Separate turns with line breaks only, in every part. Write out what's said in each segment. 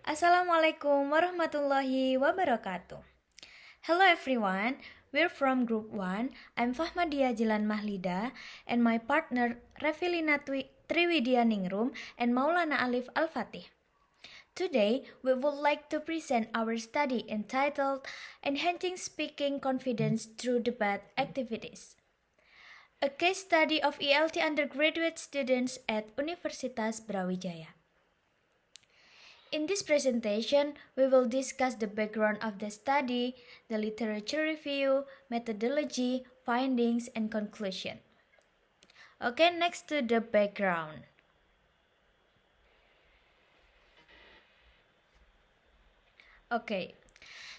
Assalamualaikum warahmatullahi wabarakatuh. Hello everyone, we're from Group 1. I'm Fahmadia Jilan Mahlida and my partner Revilina Triwidya Ningrum and Maulana Alif Al-Fatih. Today, we would like to present our study entitled Enhancing Speaking Confidence Through Debate Activities. A case study of ELT undergraduate students at Universitas Brawijaya. In this presentation, we will discuss the background of the study, the literature review, methodology, findings, and conclusion. Okay, next to the background. Okay,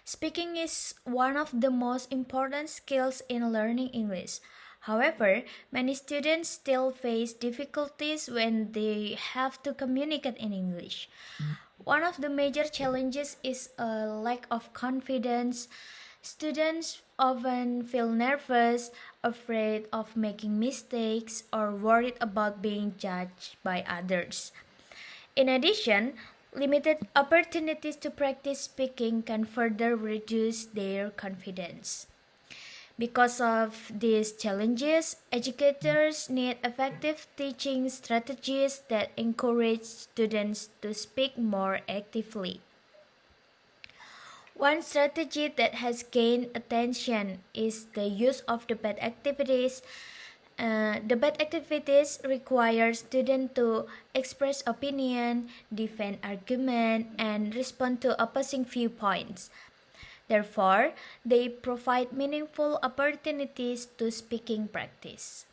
speaking is one of the most important skills in learning English. However, many students still face difficulties when they have to communicate in English. One of the major challenges is a lack of confidence. Students often feel nervous, afraid of making mistakes, or worried about being judged by others. In addition, limited opportunities to practice speaking can further reduce their confidence. Because of these challenges, educators need effective teaching strategies that encourage students to speak more actively. One strategy that has gained attention is the use of debate activities. Debate activities require students to express opinion, defend argument, and respond to opposing viewpoints. Therefore, they provide meaningful opportunities to speaking practice.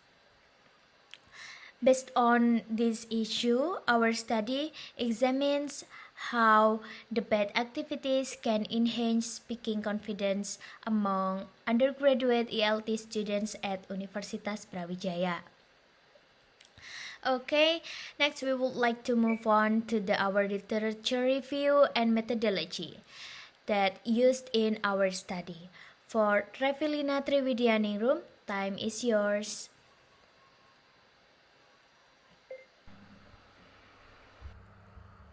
Based on this issue, our study examines how debate activities can enhance speaking confidence among undergraduate ELT students at Universitas Brawijaya. Okay, next we would like to move on to our literature review and methodology that used in our study. For Revilina Triwidya Ningrum, time is yours.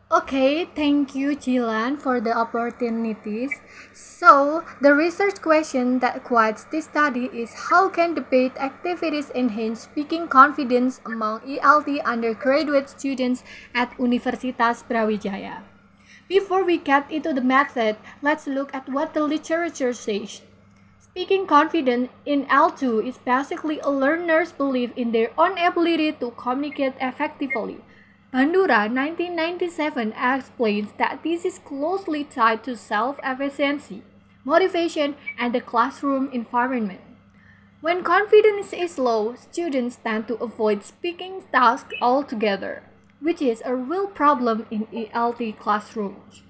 Okay, thank you, Jilan, for the opportunities. So, the research question that guides this study is how can debate activities enhance speaking confidence among ELT undergraduate students at Universitas Brawijaya? Before we get into the method, let's look at what the literature says. Speaking confidence in L2 is basically a learner's belief in their own ability to communicate effectively. Bandura 1997 explains that this is closely tied to self-efficiency, motivation, and the classroom environment. When confidence is low, students tend to avoid speaking tasks altogether, which is a real problem in ELT classrooms.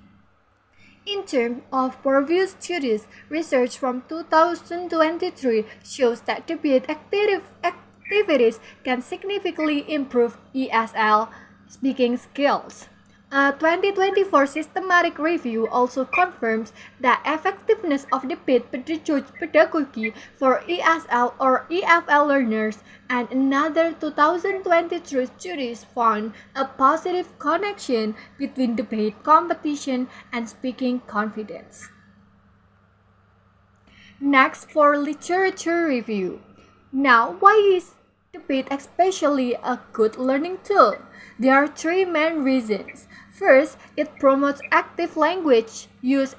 In terms of previous studies, research from 2023 shows that debate activities can significantly improve ESL speaking skills. A 2024 systematic review also confirms the effectiveness of debate pedagogy for ESL or EFL learners, and another 2023 studies found a positive connection between debate competition and speaking confidence. Next, for literature review. Now, why is debate especially a good learning tool? There are three main reasons. First, it promotes active language use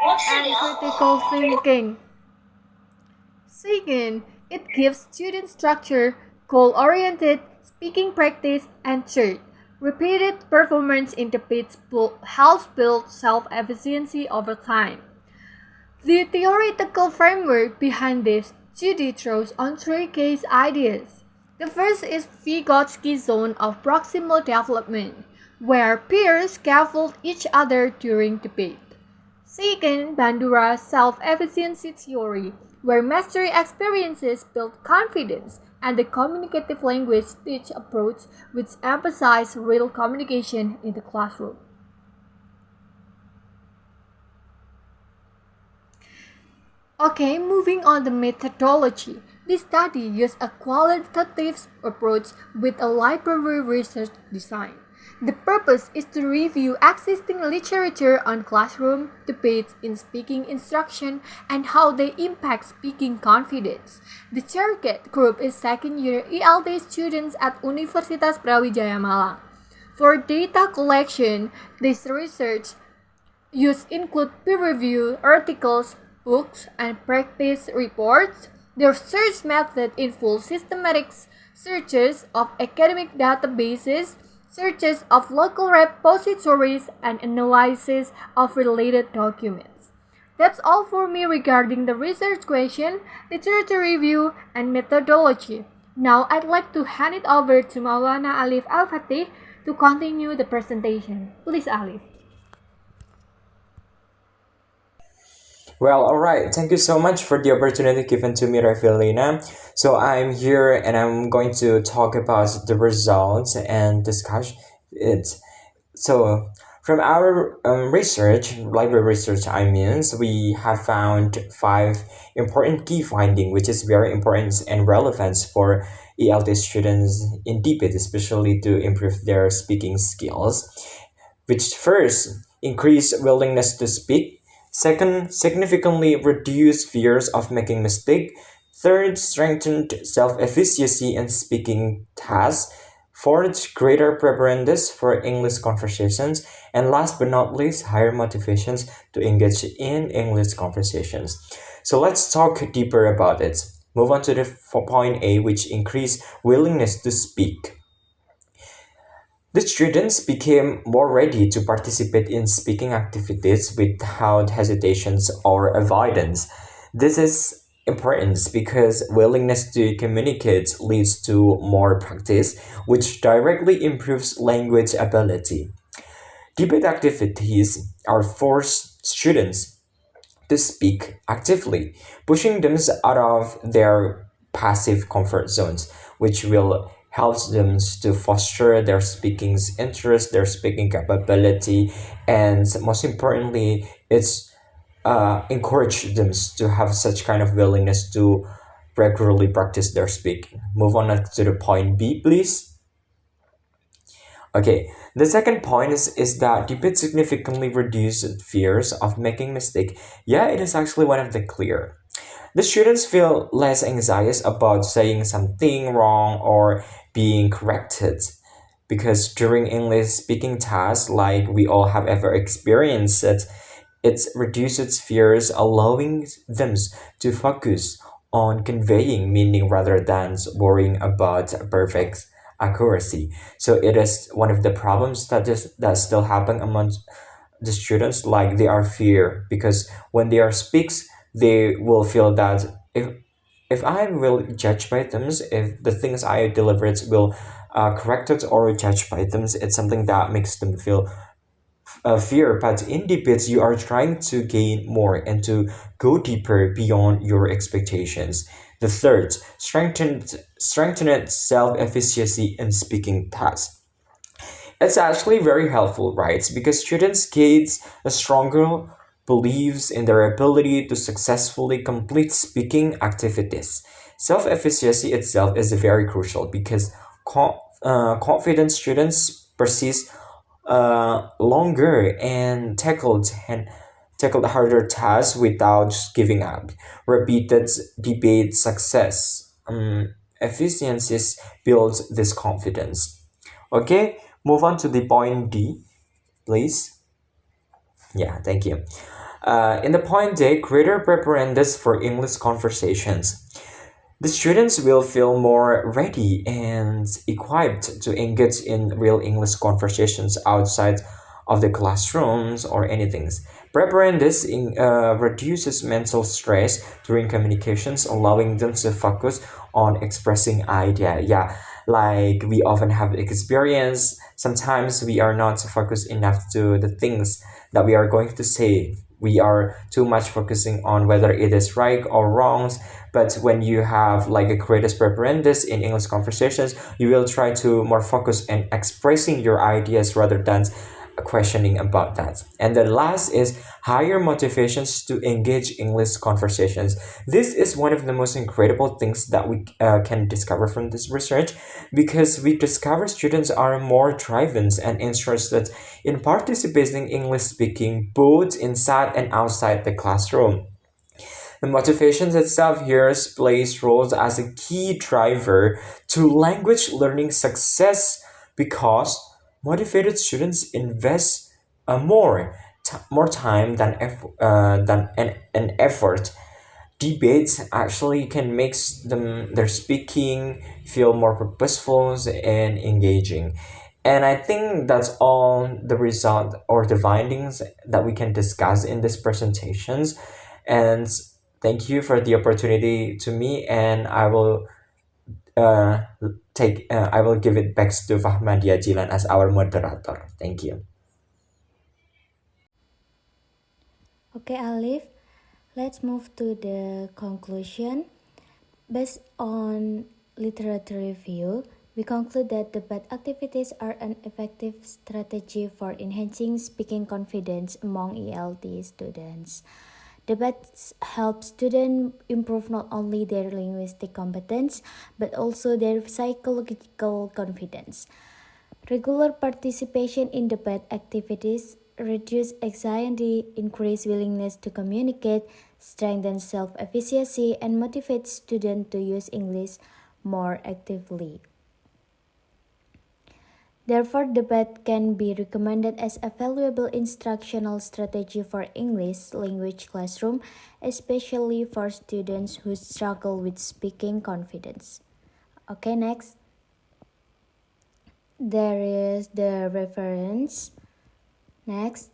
and critical thinking. Second, it gives students structure, goal-oriented speaking practice, and third, repeated performance in debates helps build self-efficiency over time. The theoretical framework behind this study throws on three case ideas. The first is Vygotsky's zone of proximal development, where peers scaffold each other during debate. Second, Bandura's self-efficiency theory, where mastery experiences build confidence, and the communicative language teach approach, which emphasize real communication in the classroom. Okay, moving on the methodology. This study used a qualitative approach with a library research design. The purpose is to review existing literature on classroom debates in speaking instruction and how they impact speaking confidence. The target group is second-year ELT students at Universitas Brawijaya Malang. For data collection, this research use include peer-reviewed articles, books, and practice reports. The search method involves systematic searches of academic databases, searches of local repositories, and analysis of related documents. That's all for me regarding the research question, literature review, and methodology. Now I'd like to hand it over to Maulana Alif Al-Fatih to continue the presentation. Please, Alif.
Well, all right. Thank you so much for the opportunity given to me, Rafaelina. So I'm here and I'm going to talk about the results and discuss it. So from our research, library research, we have found five important key findings, which is very important and relevant for ELT students in debate, especially to improve their speaking skills. Which first, increase willingness to speak. Second, significantly reduce fears of making mistake. Third, strengthened self-efficacy in speaking tasks. Fourth, greater preparedness for English conversations. And last but not least, higher motivations to engage in English conversations. So let's talk deeper about it. Move on to the point A, which increase willingness to speak. The students became more ready to participate in speaking activities without hesitations or avoidance. This is important because willingness to communicate leads to more practice, which directly improves language ability. Debate activities are force students to speak actively, pushing them out of their passive comfort zones, which will help them to foster their speaking interest, their speaking capability, and most importantly, it's encourage them to have such kind of willingness to regularly practice their speaking. Move on to the point B, please. Okay, the second point is that debate significantly reduces fears of making mistake. Yeah, it is actually one of the clear. The students feel less anxious about saying something wrong or being corrected because during English speaking tasks, like we all have ever experienced it reduces fears, allowing them to focus on conveying meaning rather than worrying about perfect accuracy. So it is one of the problems that still happen among the students, like they are fear because when they are speaks, they will feel that if I will judge by them, if the things I deliver will corrected or judged by them, it's something that makes them feel fear. But in debates, you are trying to gain more and to go deeper beyond your expectations. The third, strengthened self-efficacy in speaking tasks. It's actually very helpful, right? Because students gain a stronger believes in their ability to successfully complete speaking activities. Self-efficacy itself is very crucial because confident students persist longer and tackled harder tasks without giving up. Repeated debate success efficiencies builds this confidence. Okay, move on to the point D, please. Yeah, thank you. In the point D, greater preparedness for English conversations. The students will feel more ready and equipped to engage in real English conversations outside of the classrooms or anything. Preparedness reduces mental stress during communications, allowing them to focus on expressing idea. Yeah, like we often have experience. Sometimes we are not focused enough to the things that we are going to say. We are too much focusing on whether it is right or wrong. But when you have like a greatest preparedness in English conversations, you will try to more focus on expressing your ideas rather than questioning about that. And the last is higher motivations to engage English conversations. This is one of the most incredible things that we can discover from this research, because we discover students are more driven and interested in participating in English speaking both inside and outside the classroom. The motivations itself here plays roles as a key driver to language learning success, because motivated students invest more time than an effort. Debates actually can make their speaking feel more purposeful and engaging. And I think that's all the result or the findings that we can discuss in these presentations. And thank you for the opportunity to me, and uh, I will give it back to Fahmadia Jilan as our moderator. Thank you.
Okay, Alif, let's move to the conclusion. Based on literature review, we conclude that debate activities are an effective strategy for enhancing speaking confidence among ELT students. Debates help students improve not only their linguistic competence but also their psychological confidence. Regular participation in debate activities reduce anxiety, increase willingness to communicate, strengthen self-efficacy, and motivate students to use English more actively. Therefore, debate can be recommended as a valuable instructional strategy for English language classroom, especially for students who struggle with speaking confidence. Okay, next. There is the reference. Next.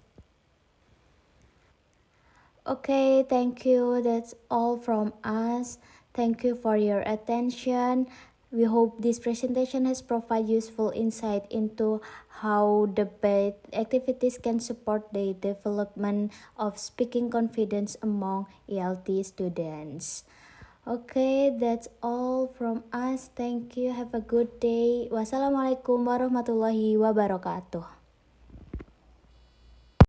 Okay, thank you. That's all from us. Thank you for your attention. We hope this presentation has provided useful insight into how debate activities can support the development of speaking confidence among ELT students. Okay, that's all from us. Thank you. Have a good day. Wassalamualaikum warahmatullahi wabarakatuh.